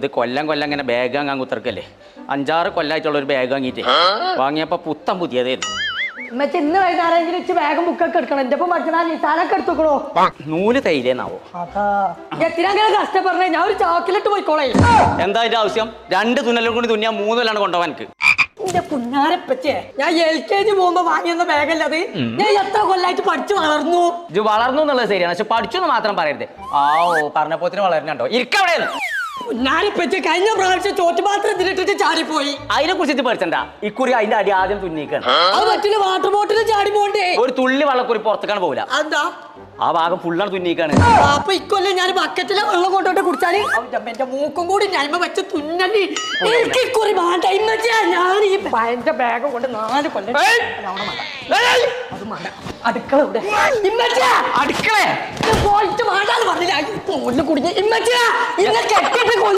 ഇത് കൊല്ലം ഇങ്ങനെ ബാഗ് വാങ്ങാൻ കുത്തിറക്കല്ലേ. 5-6 കൊല്ലമായിട്ടുള്ള ഒരു ബാഗ് വാങ്ങിയിട്ട് വാങ്ങിയപ്പോ പുത്തം പുതിയതായിരുന്നു. ഇന്ന് വൈകുന്നേരം ബാഗും ബുക്കൊക്കെ എടുക്കണം. എന്റെ നിസാനൊക്കെ എടുത്തുക്കണോ? നൂല് തൈലേന്നാവോ? എത്തിനങ്ങനെ കഷ്ടപ്പെടണേ. ഞാൻ ഒരു ചോക്ലേറ്റ് പോയിക്കോളേ. എന്താ അതിന്റെ ആവശ്യം? 2 തുന്നലും കൂടി തുന്നിയാ 3 കൊല്ലാണ് കൊണ്ടുപോകാൻ എനിക്ക്. എന്റെ പുന്നാരപ്പച്ചേ, ഞാൻ LKG പോകുമ്പോ വാങ്ങിയെന്ന ബാഗല്ല അത്. ഞാൻ എത്ര കൊല്ലായിട്ട് പഠിച്ചു വളർന്നു. ഇത് വളർന്നു എന്നുള്ളത് ശരിയാണ്, പക്ഷെ പഠിച്ചെന്ന് മാത്രം പറയരുത്. പറഞ്ഞപ്പോത്തിന് വളരണോ ഇരിക്കവിടെ. പുന്നാരപ്പച്ചേ, കഴിഞ്ഞ പ്രാവശ്യം ചോറ്റുപാത്രത്തിലിട്ടിട്ട് ചാടിപ്പോയി. അതിനെ കുറിച്ച് പഠിച്ചണ്ട. ഇക്കുറി അതിന്റെ അടി ആദ്യം തുന്നിക്കാണ്. അത് മറ്റൊരു വാട്ടർ ബോട്ടിൽ ചാടി പോണ്ടേ? ഒരു തുള്ളി വെള്ളക്കുറി പുറത്തേക്കാണ് പോകില്ല. എന്താ ആ ഭാഗം ഫുള്ളാണ് തുന്നിക്കാണ്. അപ്പൊ ഇക്കൊല്ലം ഞാൻ ബക്കറ്റിലെ വെള്ളം കൊണ്ടോട്ട് കുടിച്ചാല് എന്റെ മൂക്കും കൂടി ഞാൻ വെച്ച് തുന്നലി. എനിക്ക് ഇക്കുറി വേണ്ട. ഞാൻ ഈ എന്റെ ബാഗ് കൊണ്ട് 4 കൊല്ലം അത് മണ്ട. അടുക്കള അടുക്കള പോയിട്ട് വേണ്ടാന്ന് പറഞ്ഞില്ല. കുടുങ്ങി ഇമ്മച്ചാ ഇന്നെ കെട്ടിട്ട്